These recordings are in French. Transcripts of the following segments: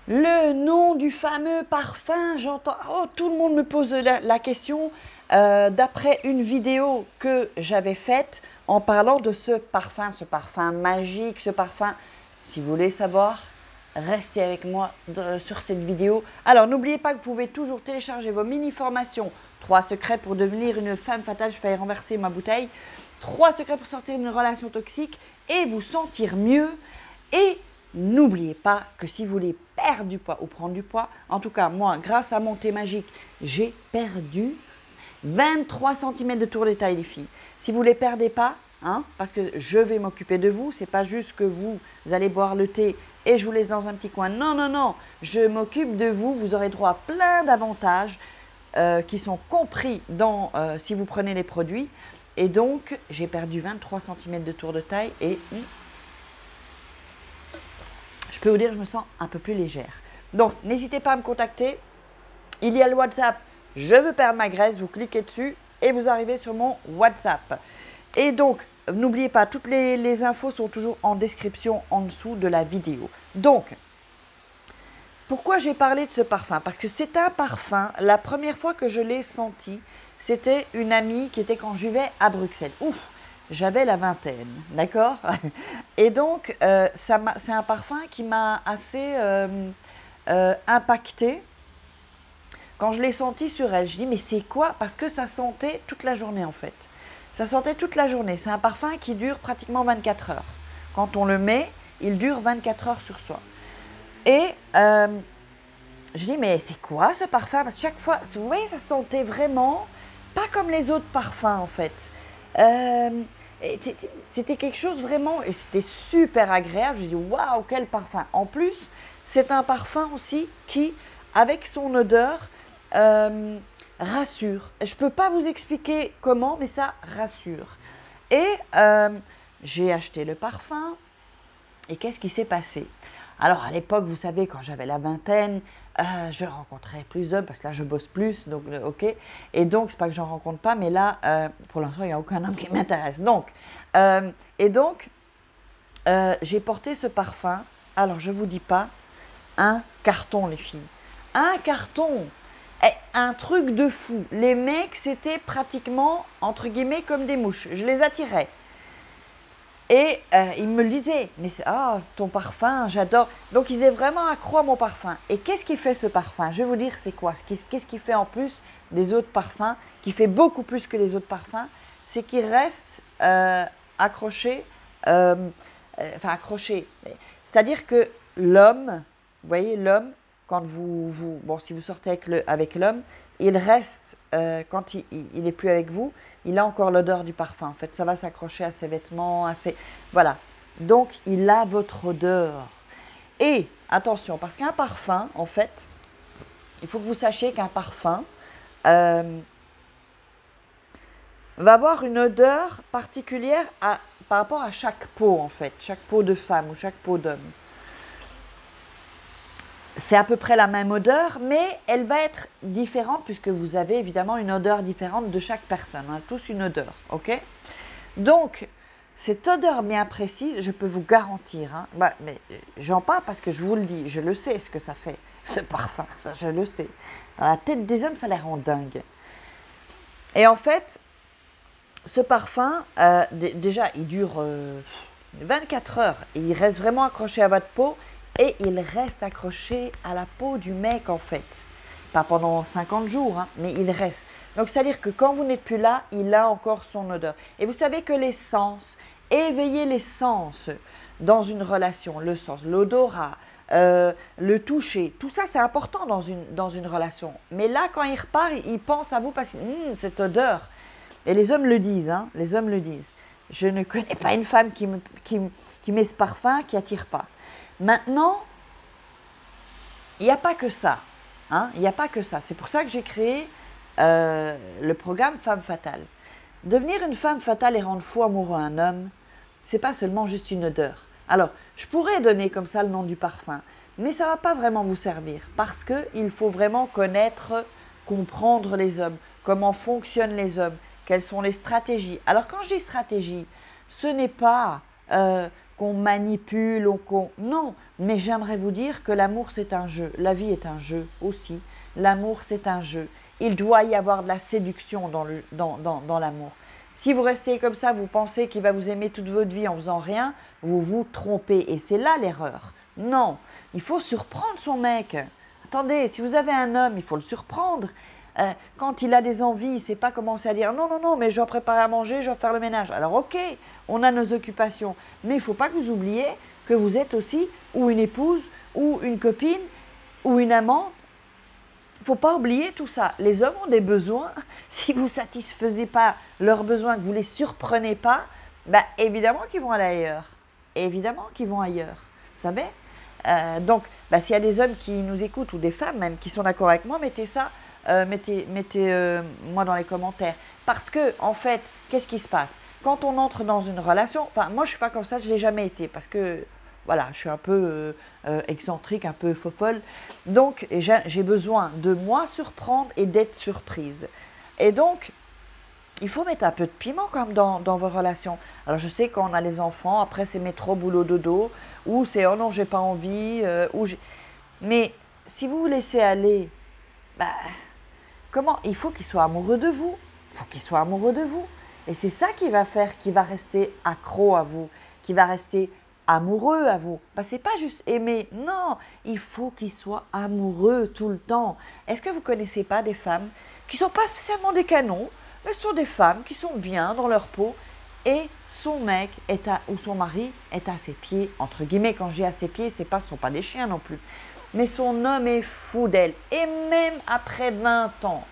Le nom du fameux parfum, j'entends. Oh, tout le monde me pose la question d'après une vidéo que j'avais faite en parlant de ce parfum magique, ce parfum. Si vous voulez savoir, restez avec moi sur cette vidéo. Alors, n'oubliez pas que vous pouvez toujours télécharger vos mini-formations. 3 secrets pour devenir une femme fatale. Je fais renverser ma bouteille. 3 secrets pour sortir d'une relation toxique et vous sentir mieux. Et n'oubliez pas que si vous voulez perdre du poids ou prendre du poids, en tout cas moi, grâce à mon thé magique, j'ai perdu 23 cm de tour de taille les filles. Si vous ne les perdez pas, hein, parce que je vais m'occuper de vous, c'est pas juste que vous allez boire le thé et je vous laisse dans un petit coin. Non, non, non, je m'occupe de vous, vous aurez droit à plein d'avantages qui sont compris dans si vous prenez les produits. Et donc, j'ai perdu 23 cm de tour de taille et je peux vous dire, je me sens un peu plus légère. Donc, n'hésitez pas à me contacter. Il y a le WhatsApp. Je veux perdre ma graisse. Vous cliquez dessus et vous arrivez sur mon WhatsApp. Et donc, n'oubliez pas, toutes les infos sont toujours en description en dessous de la vidéo. Donc, pourquoi j'ai parlé de ce parfum? Parce que c'est un parfum, la première fois que je l'ai senti, c'était une amie qui était quand je vivais à Bruxelles. Ouf, j'avais la vingtaine, d'accord? Et donc, c'est un parfum qui m'a assez impactée. Quand je l'ai senti sur elle, je dis mais c'est quoi? Parce que ça sentait toute la journée en fait. Ça sentait toute la journée. C'est un parfum qui dure pratiquement 24 heures. Quand on le met, il dure 24 heures sur soi. Et je dis mais c'est quoi ce parfum? Parce que chaque fois, vous voyez, ça sentait vraiment pas comme les autres parfums en fait. C'était quelque chose vraiment, et c'était super agréable. Je dis waouh, quel parfum! En plus, c'est un parfum aussi qui, avec son odeur, rassure. Je ne peux pas vous expliquer comment, mais ça rassure. Et j'ai acheté le parfum. Et qu'est-ce qui s'est passé? Alors à l'époque, vous savez, quand j'avais la vingtaine, je rencontrais plus d'hommes parce que là je bosse plus, donc ok. Et donc c'est pas que j'en rencontre pas, mais là pour l'instant il n'y a aucun homme qui m'intéresse. Donc j'ai porté ce parfum. Alors je vous dis pas un carton les filles, un carton, un truc de fou. Les mecs c'était pratiquement entre guillemets comme des mouches. Je les attirais. Et ils me le disaient, mais c'est ton parfum, j'adore. Donc ils étaient vraiment accro à mon parfum. Et qu'est-ce qui fait ce parfum? Je vais vous dire c'est quoi. Qu'est-ce qui fait en plus des autres parfums, qui fait beaucoup plus que les autres parfums, c'est qu'il reste accroché, enfin accroché. C'est-à-dire que l'homme, vous voyez l'homme, quand bon si vous sortez avec l'homme, il reste, quand il n'est plus avec vous, il a encore l'odeur du parfum. En fait, ça va s'accrocher à ses vêtements, voilà. Donc, il a votre odeur. Et, attention, parce qu'un parfum, en fait, il faut que vous sachiez qu'un parfum va avoir une odeur particulière par rapport à chaque peau, en fait. Chaque peau de femme ou chaque peau d'homme. C'est à peu près la même odeur, mais elle va être différente puisque vous avez évidemment une odeur différente de chaque personne. On a tous une odeur, ok? Donc, cette odeur bien précise, je peux vous garantir, hein, mais j'en parle parce que je vous le dis, je le sais ce que ça fait, ce parfum, ça je le sais. Dans la tête des hommes, ça les rend dingues. Et en fait, ce parfum, déjà, il dure 24 heures et il reste vraiment accroché à votre peau. Et il reste accroché à la peau du mec en fait. Pas pendant 50 jours, hein, mais il reste. Donc c'est-à-dire que quand vous n'êtes plus là, il a encore son odeur. Et vous savez que les sens, éveiller les sens dans une relation, le sens, l'odorat, le toucher, tout ça c'est important dans une relation. Mais là quand il repart, il pense à vous parce que cette odeur. Et les hommes le disent, hein, les hommes le disent. Je ne connais pas une femme qui met ce parfum qui n'attire pas. Maintenant, il n'y a pas que ça. Hein, il n'y a pas que ça. C'est pour ça que j'ai créé le programme Femme Fatale. Devenir une femme fatale et rendre fou amoureux un homme, c'est pas seulement juste une odeur. Alors, je pourrais donner comme ça le nom du parfum, mais ça ne va pas vraiment vous servir parce qu'il faut vraiment connaître, comprendre les hommes, comment fonctionnent les hommes, quelles sont les stratégies. Alors, quand je dis stratégie, ce n'est pas qu'on manipule ou qu'on... Non, mais j'aimerais vous dire que l'amour c'est un jeu, la vie est un jeu aussi. L'amour c'est un jeu. Il doit y avoir de la séduction dans l'amour. Si vous restez comme ça, vous pensez qu'il va vous aimer toute votre vie en faisant rien, vous vous trompez et c'est là l'erreur. Non, il faut surprendre son mec. Attendez, si vous avez un homme, il faut le surprendre. Quand il a des envies, il ne sait pas commencer à dire non, non, non, mais je dois préparer à manger, je dois faire le ménage. Alors ok, on a nos occupations, mais il ne faut pas que vous oubliez que vous êtes aussi ou une épouse, ou une copine, ou une amante. Il ne faut pas oublier tout ça. Les hommes ont des besoins. Si vous ne satisfaisez pas leurs besoins, que vous ne les surprenez pas, bah, évidemment qu'ils vont aller ailleurs. Évidemment qu'ils vont ailleurs. Vous savez donc, bah, s'il y a des hommes qui nous écoutent, ou des femmes même, qui sont d'accord avec moi, mettez ça. Mettez-moi dans les commentaires. Parce que, en fait, qu'est-ce qui se passe? Quand on entre dans une relation, enfin, moi je ne suis pas comme ça, je ne l'ai jamais été, parce que, voilà, je suis un peu excentrique, un peu fofolle. Donc, j'ai besoin de moi surprendre et d'être surprise. Et donc, il faut mettre un peu de piment quand même dans vos relations. Alors, je sais quand on a les enfants, après c'est métro, boulot, dodo, ou c'est oh non, j'ai pas envie, mais si vous vous laissez aller, bah, comment? Il faut qu'il soit amoureux de vous. Il faut qu'il soit amoureux de vous. Et c'est ça qui va faire qu'il va rester accro à vous, qui va rester amoureux à vous. Bah, c'est pas juste aimer. Non, il faut qu'il soit amoureux tout le temps. Est-ce que vous ne connaissez pas des femmes qui ne sont pas spécialement des canons, mais ce sont des femmes qui sont bien dans leur peau et son mec ou son mari est à ses pieds, entre guillemets, quand je dis à ses pieds, ce ne sont pas des chiens non plus. Mais son homme est fou d'elle. Et même après 20 ans,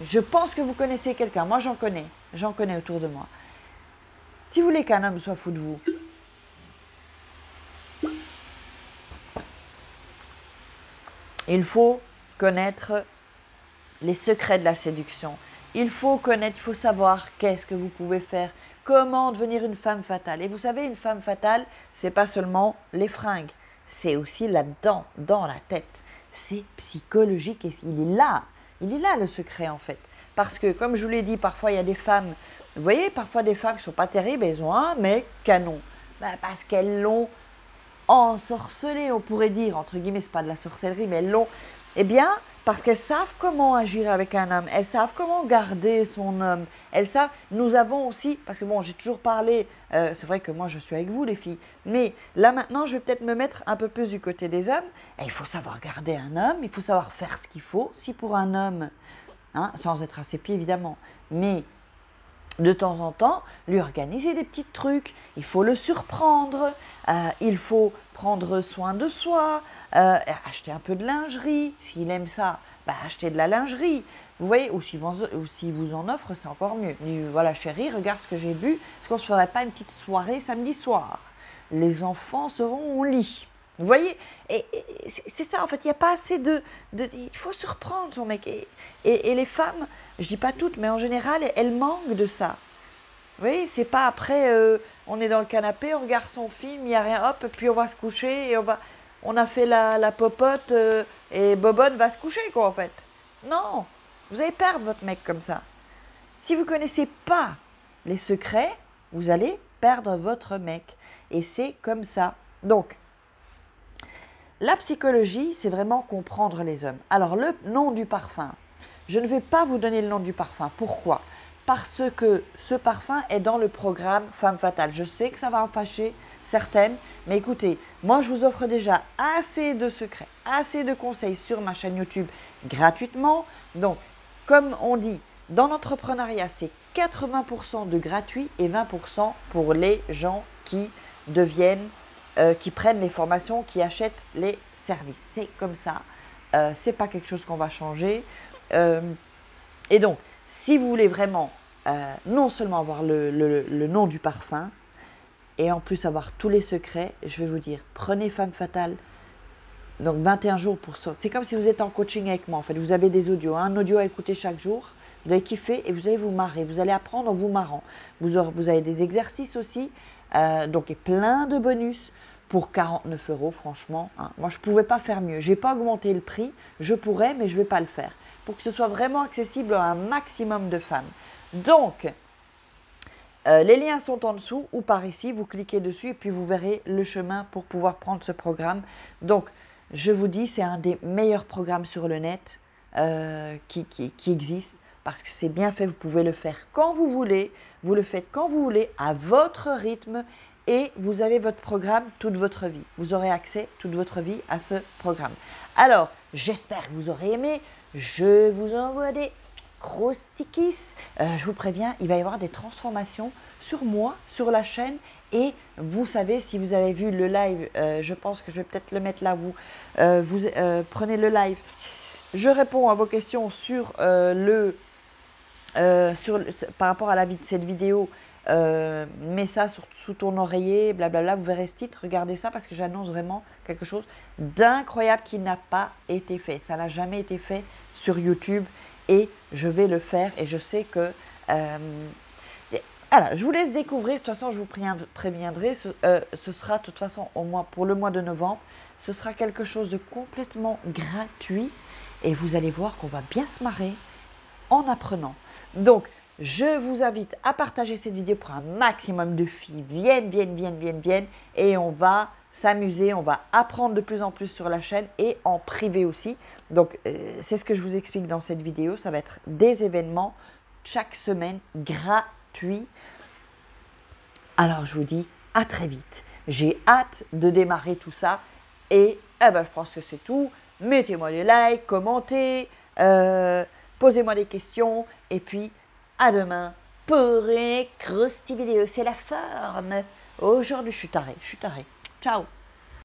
je pense que vous connaissez quelqu'un. Moi, j'en connais autour de moi. Si vous voulez qu'un homme soit fou de vous, il faut connaître les secrets de la séduction. Il faut savoir qu'est-ce que vous pouvez faire, comment devenir une femme fatale. Et vous savez, une femme fatale, c'est pas seulement les fringues. C'est aussi là-dedans, dans la tête. C'est psychologique et il est là le secret en fait. Parce que comme je vous l'ai dit, parfois il y a des femmes, vous voyez, parfois des femmes qui ne sont pas terribles, elles ont un mec canon. Ben, parce qu'elles l'ont ensorcelé, on pourrait dire, entre guillemets, c'est pas de la sorcellerie, mais elles l'ont, eh bien, parce qu'elles savent comment agir avec un homme, elles savent comment garder son homme, elles savent, nous avons aussi, parce que bon, j'ai toujours parlé, c'est vrai que moi je suis avec vous les filles, mais là maintenant je vais peut-être me mettre un peu plus du côté des hommes, et il faut savoir garder un homme, il faut savoir faire ce qu'il faut, si pour un homme, hein, sans être à ses pieds évidemment, mais de temps en temps, lui organiser des petits trucs, il faut le surprendre, il faut prendre soin de soi, acheter un peu de lingerie, s'il aime ça, bah, acheter de la lingerie, vous voyez, ou s'il vous en offre, c'est encore mieux. Il dit, voilà chérie, regarde ce que j'ai bu, est-ce qu'on ne se ferait pas une petite soirée samedi soir? Les enfants seront au lit. Vous voyez, et c'est ça en fait, il n'y a pas assez il faut surprendre son mec. Et les femmes, je dis pas toutes, mais en général, elles manquent de ça. Vous voyez, c'est pas après, on est dans le canapé, on regarde son film, il n'y a rien, hop, puis on va se coucher, et on a fait la popote, et Bobonne va se coucher quoi en fait. Non, vous allez perdre votre mec comme ça. Si vous ne connaissez pas les secrets, vous allez perdre votre mec. Et c'est comme ça. Donc, la psychologie, c'est vraiment comprendre les hommes. Alors, le nom du parfum, je ne vais pas vous donner le nom du parfum. Pourquoi? Parce que ce parfum est dans le programme Femme Fatale. Je sais que ça va en fâcher certaines, mais écoutez, moi je vous offre déjà assez de secrets, assez de conseils sur ma chaîne YouTube gratuitement. Donc, comme on dit, dans l'entrepreneuriat, c'est 80% de gratuit et 20% pour les gens qui qui prennent les formations, qui achètent les services. C'est comme ça. C'est pas quelque chose qu'on va changer. Et donc, si vous voulez vraiment non seulement avoir le nom du parfum et en plus avoir tous les secrets, je vais vous dire, prenez Femme Fatale. Donc 21 jours pour sortir. C'est comme si vous êtes en coaching avec moi. En fait, vous avez des audios, un audio à écouter chaque jour. Vous allez kiffer et vous allez vous marrer. Vous allez apprendre en vous marrant. Vous avez des exercices aussi. Donc, et plein de bonus pour 49 €, franchement. Hein. Moi, je ne pouvais pas faire mieux. Je n'ai pas augmenté le prix. Je pourrais, mais je ne vais pas le faire. Pour que ce soit vraiment accessible à un maximum de femmes. Donc, Les liens sont en dessous ou par ici, vous cliquez dessus et puis vous verrez le chemin pour pouvoir prendre ce programme. Donc, je vous dis, c'est un des meilleurs programmes sur le net qui existe parce que c'est bien fait, vous pouvez le faire quand vous voulez, vous le faites quand vous voulez, à votre rythme et vous avez votre programme toute votre vie. Vous aurez accès toute votre vie à ce programme. Alors, j'espère que vous aurez aimé. Je vous envoie des gros stickies. Je vous préviens, il va y avoir des transformations sur moi, sur la chaîne. Et vous savez, si vous avez vu le live, je pense que je vais peut-être le mettre là, vous prenez le live. Je réponds à vos questions sur par rapport à cette vidéo. Mets ça sous ton oreiller, blablabla, vous verrez ce titre, regardez ça parce que j'annonce vraiment quelque chose d'incroyable qui n'a pas été fait. Ça n'a jamais été fait sur YouTube et je vais le faire et je sais que... alors, je vous laisse découvrir, de toute façon je vous préviendrai, ce sera de toute façon pour le mois de novembre, ce sera quelque chose de complètement gratuit et vous allez voir qu'on va bien se marrer en apprenant. Donc, je vous invite à partager cette vidéo pour un maximum de filles. Viennent et on va s'amuser, on va apprendre de plus en plus sur la chaîne et en privé aussi. Donc, c'est ce que je vous explique dans cette vidéo. Ça va être des événements chaque semaine gratuits. Alors, je vous dis à très vite. J'ai hâte de démarrer tout ça et je pense que c'est tout. Mettez-moi des likes, commentez, posez-moi des questions et puis à demain pour une croustille vidéo. C'est la forme. Aujourd'hui, je suis tarée. Ciao.